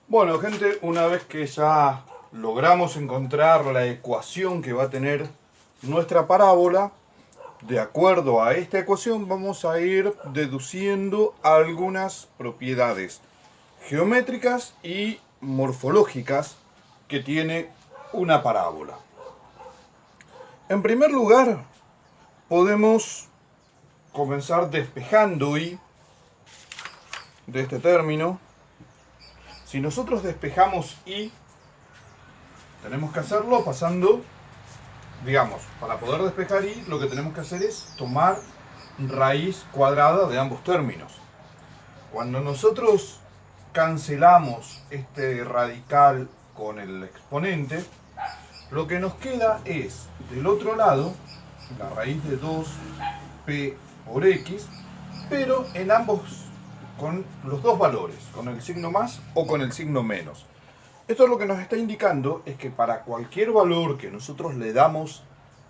Bueno, gente, una vez que ya logramos encontrar la ecuación que va a tener nuestra parábola, de acuerdo a esta ecuación vamos a ir deduciendo algunas propiedades geométricas y morfológicas que tiene una parábola. En primer lugar, podemos comenzar despejando y de este término. Si nosotros despejamos y, tenemos que hacerlo pasando, digamos, para poder despejar y, lo que tenemos que hacer es tomar raíz cuadrada de ambos términos. Cuando nosotros cancelamos este radical con el exponente, lo que nos queda es, del otro lado, la raíz de 2p por x, pero en ambos con los dos valores, con el signo más o con el signo menos. Esto lo que nos está indicando es que para cualquier valor que nosotros le damos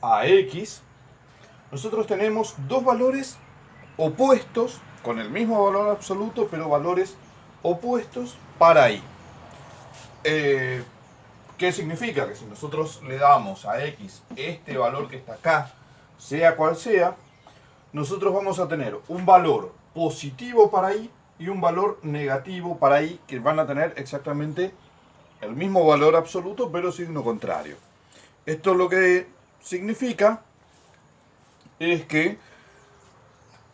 a x, nosotros tenemos dos valores opuestos, con el mismo valor absoluto, pero valores opuestos para y. ¿Qué significa? Que si nosotros le damos a x este valor que está acá, sea cual sea, nosotros vamos a tener un valor positivo para y un valor negativo para y, que van a tener exactamente el mismo valor absoluto, pero signo contrario. Esto lo que significa es que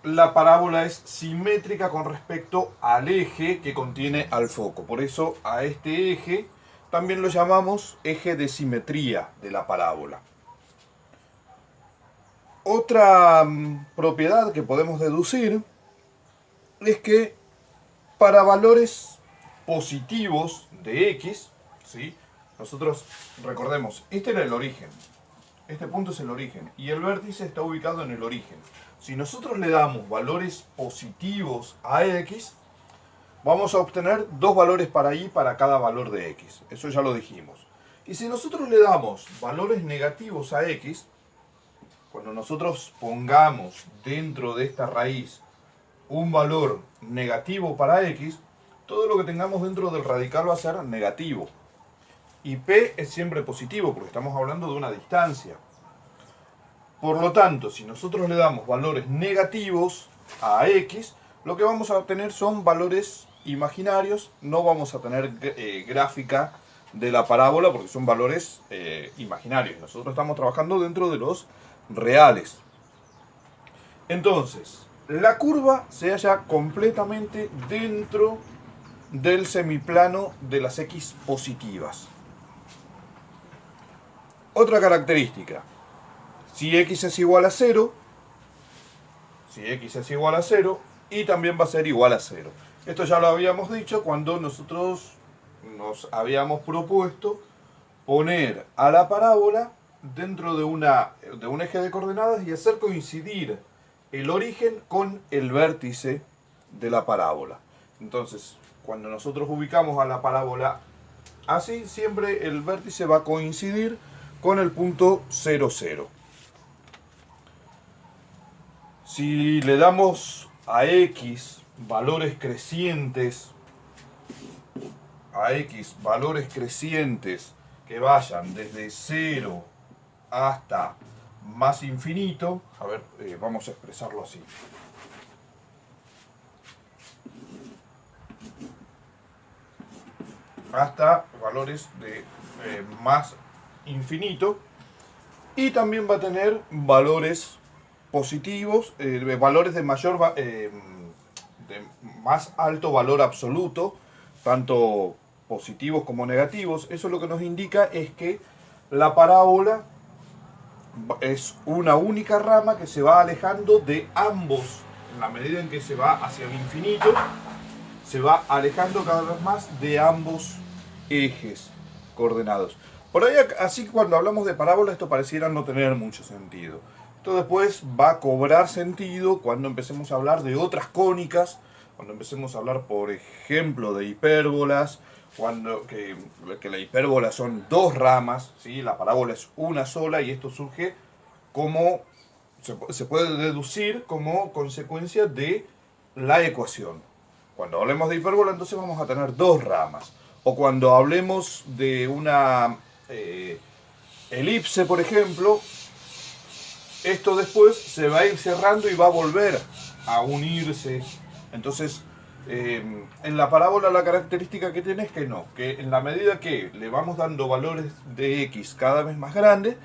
la parábola es simétrica con respecto al eje que contiene al foco. Por eso a este eje también lo llamamos eje de simetría de la parábola. Otra propiedad que podemos deducir es que para valores positivos de x, ¿sí? Nosotros recordemos, este era el origen, este punto es el origen y el vértice está ubicado en el origen. Si nosotros le damos valores positivos a x, vamos a obtener dos valores para y para cada valor de x. Eso ya lo dijimos. Y si nosotros le damos valores negativos a x, cuando nosotros pongamos dentro de esta raíz un valor negativo para x, todo lo que tengamos dentro del radical va a ser negativo. Y p es siempre positivo porque estamos hablando de una distancia. Por lo tanto, si nosotros le damos valores negativos a x, lo que vamos a tener son valores imaginarios, no vamos a tener gráfica de la parábola porque son valores imaginarios. Nosotros estamos trabajando dentro de los reales. Entonces, la curva se halla completamente dentro del semiplano de las x positivas. Otra característica, si x es igual a 0, y también va a ser igual a 0. Esto ya lo habíamos dicho cuando nosotros nos habíamos propuesto poner a la parábola dentro de un eje de coordenadas y hacer coincidir el origen con el vértice de la parábola. Entonces, cuando nosotros ubicamos a la parábola así, siempre el vértice va a coincidir con el punto 0, 0. Si le damos a x valores crecientes, que vayan desde 0 hasta más infinito, a ver, vamos a expresarlo así. Hasta valores de más infinito, y también va a tener valores positivos, valores de mayor de más alto valor absoluto, tanto positivos como negativos. Eso lo que nos indica es que la parábola es una única rama que se va alejando de ambos, en la medida en que se va hacia el infinito, se va alejando cada vez más de ambos ejes coordenados. Por ahí, así cuando hablamos de parábola, esto pareciera no tener mucho sentido. Esto después va a cobrar sentido cuando empecemos a hablar de otras cónicas, cuando empecemos a hablar, por ejemplo, de hipérbolas, que la hipérbola son dos ramas, ¿sí? La parábola es una sola, y esto surge como, se puede deducir como consecuencia de la ecuación. Cuando hablemos de hipérbola, entonces vamos a tener dos ramas. o cuando hablemos de una elipse, por ejemplo, esto después se va a ir cerrando y va a volver a unirse. Entonces, en la parábola la característica que tiene es que no, que en la medida que le vamos dando valores de x cada vez más grandes,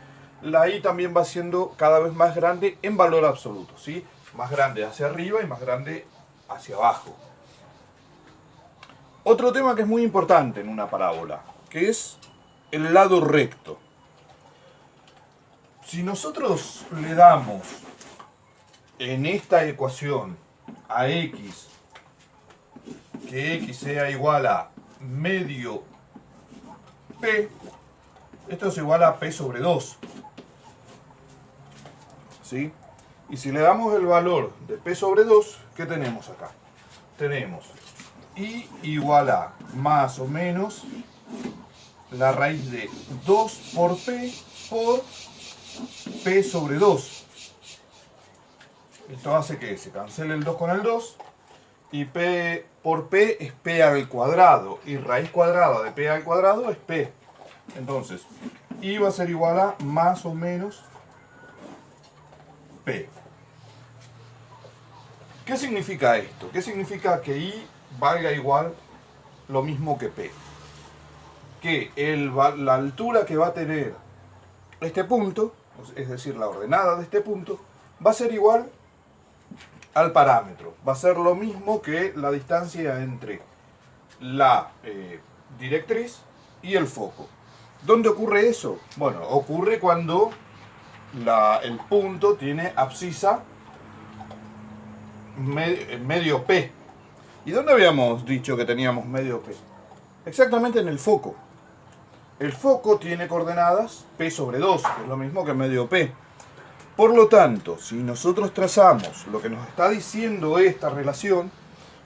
la y también va siendo cada vez más grande en valor absoluto, ¿sí? Más grande hacia arriba y más grande hacia abajo. Otro tema que es muy importante en una parábola, que es el lado recto. Si nosotros le damos en esta ecuación a x, que x sea igual a medio p, esto es igual a p sobre 2. ¿Sí? Y si le damos el valor de p sobre 2, ¿qué tenemos acá? Tenemos y igual a más o menos la raíz de 2 por p sobre 2. Esto hace que se cancele el 2 con el 2 y p por p es p al cuadrado y raíz cuadrada de p al cuadrado es p. Entonces, y va a ser igual a más o menos p. ¿Qué significa esto? ¿Qué significa que i valga igual lo mismo que p? Que la altura que va a tener este punto, es decir, la ordenada de este punto, va a ser igual al parámetro. Va a ser lo mismo que la distancia entre la directriz y el foco. ¿Dónde ocurre eso? Bueno, ocurre cuando el punto tiene abscisa medio P. ¿Y dónde habíamos dicho que teníamos medio P? Exactamente en el foco. El foco tiene coordenadas P sobre 2, que es lo mismo que medio P. Por lo tanto, si nosotros trazamos, lo que nos está diciendo esta relación,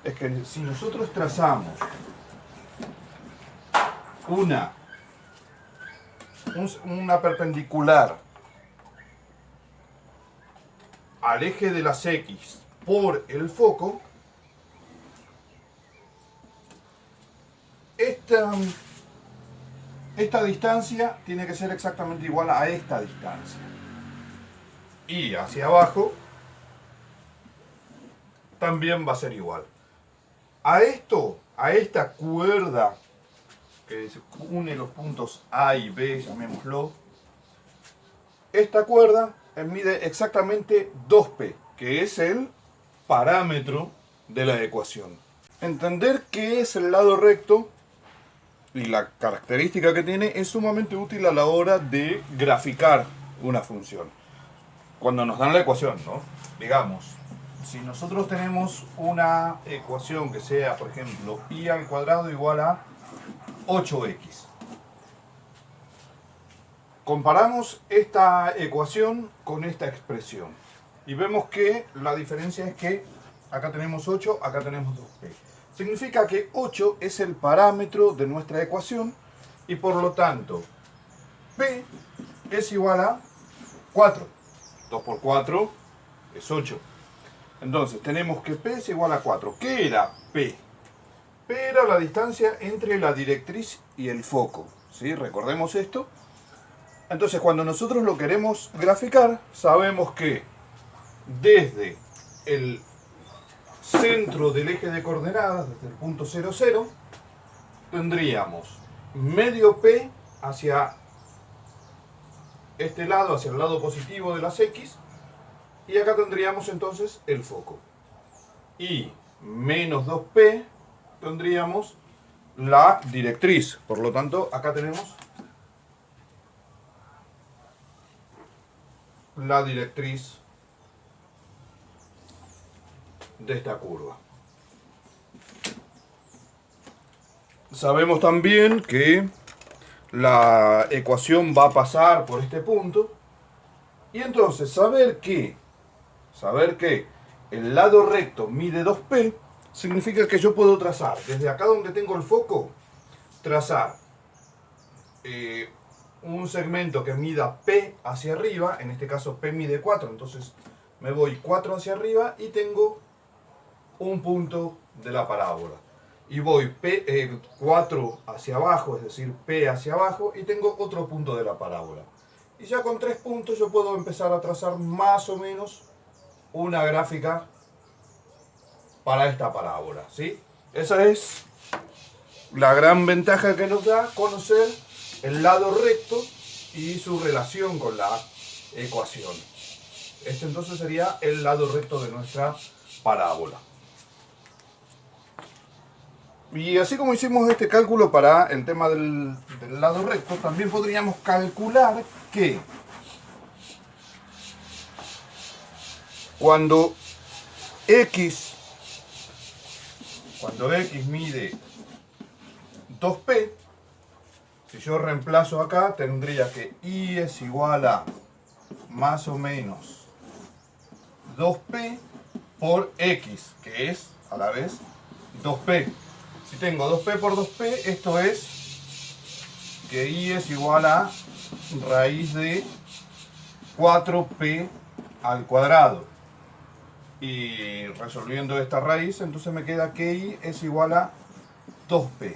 es que si nosotros trazamos una perpendicular al eje de las X por el foco, esta distancia tiene que ser exactamente igual a esta distancia. Y hacia abajo también va a ser igual. A esta cuerda que une los puntos A y B, llamémoslo, esta cuerda mide exactamente 2p, que es el parámetro de la ecuación. Entender qué es el lado recto y la característica que tiene es sumamente útil a la hora de graficar una función. Cuando nos dan la ecuación, ¿no? Digamos, si nosotros tenemos una ecuación que sea, por ejemplo, y al cuadrado igual a 8x. Comparamos esta ecuación con esta expresión y vemos que la diferencia es que acá tenemos 8, acá tenemos 2p. Significa que 8 es el parámetro de nuestra ecuación y por lo tanto p es igual a 4. 2 por 4 es 8. Entonces tenemos que p es igual a 4. ¿Qué era p? P era la distancia entre la directriz y el foco, ¿sí? Recordemos esto. Entonces, cuando nosotros lo queremos graficar, sabemos que desde el centro del eje de coordenadas, desde el punto 0, 0, tendríamos medio P hacia este lado, hacia el lado positivo de las X, y acá tendríamos entonces el foco. Y menos 2P tendríamos la directriz. Por lo tanto, acá tenemos la directriz de esta curva. Sabemos también que la ecuación va a pasar por este punto y entonces saber que el lado recto mide 2p significa que yo puedo trazar desde acá donde tengo el foco, trazar un segmento que mida p hacia arriba, en este caso p mide 4, entonces me voy 4 hacia arriba y tengo un punto de la parábola. y voy 4 hacia abajo, es decir, P hacia abajo, y tengo otro punto de la parábola. Y ya con 3 puntos yo puedo empezar a trazar más o menos una gráfica para esta parábola, ¿sí? Esa es la gran ventaja que nos da conocer el lado recto y su relación con la ecuación. Este entonces sería el lado recto de nuestra parábola. Y así como hicimos este cálculo para el tema del lado recto, también podríamos calcular que cuando x mide 2p, si yo reemplazo acá, tendría que y es igual a más o menos 2p por x, que es a la vez 2p. Si tengo 2p por 2p, esto es que y es igual a raíz de 4p al cuadrado. Y resolviendo esta raíz, entonces me queda que y es igual a 2p.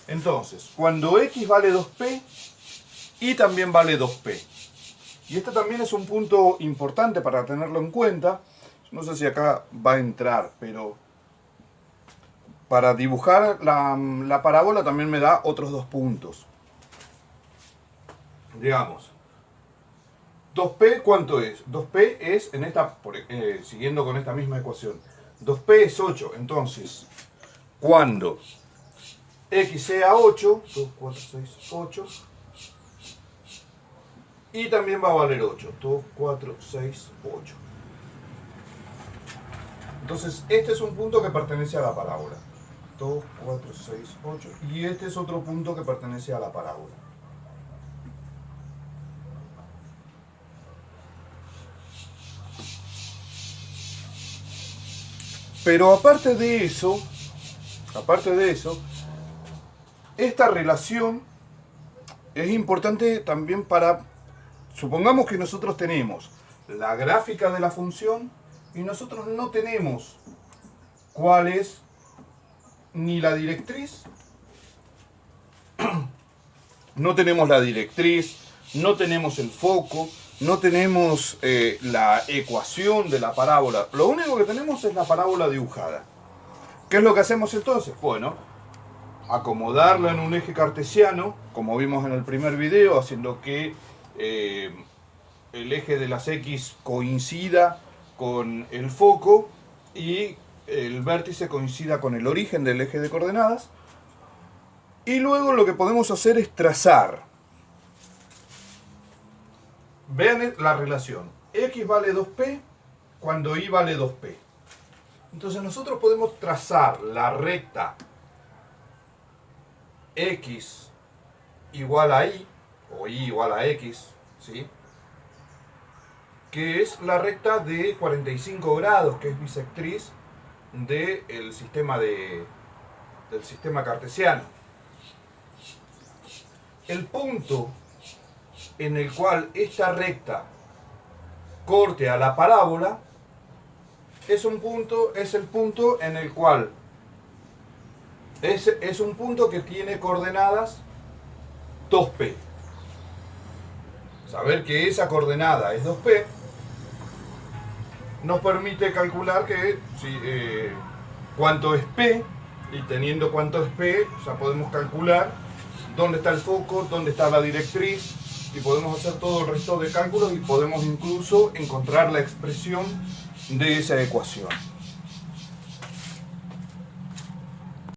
Entonces, cuando x vale 2p, y también vale 2p. Y este también es un punto importante para tenerlo en cuenta. No sé si acá va a entrar, pero para dibujar la parábola también me da otros 2 puntos. Digamos, 2p, ¿cuánto es? 2p es, en esta, siguiendo con esta misma ecuación, 2p es 8. Entonces, cuando x sea 8, 2, 4, 6, 8, y también va a valer 8, 2, 4, 6, 8. Entonces, este es un punto que pertenece a la parábola. 2, 4, 6, 8. Y este es otro punto que pertenece a la parábola. Pero aparte de eso, esta relación es importante también para, supongamos que nosotros tenemos la gráfica de la función y nosotros no tenemos cuál es ni la directriz, no tenemos la directriz, no tenemos el foco, no tenemos la ecuación de la parábola. Lo único que tenemos es la parábola dibujada. ¿Qué es lo que hacemos entonces? Bueno, acomodarla en un eje cartesiano, como vimos en el primer video, haciendo que el eje de las X coincida con el foco y el vértice coincida con el origen del eje de coordenadas. Y luego lo que podemos hacer es trazar. Vean la relación. X vale 2p cuando y vale 2p. Entonces nosotros podemos trazar la recta x igual a y, o y igual a x, ¿sí? Que es la recta de 45 grados, que es bisectriz del sistema cartesiano. El punto en el cual esta recta corte a la parábola es el punto en el cual es un punto que tiene coordenadas 2p. Saber que esa coordenada es 2p nos permite calcular que cuánto es p, y teniendo cuánto es p ya podemos calcular dónde está el foco, dónde está la directriz, y podemos hacer todo el resto de cálculos y podemos incluso encontrar la expresión de esa ecuación.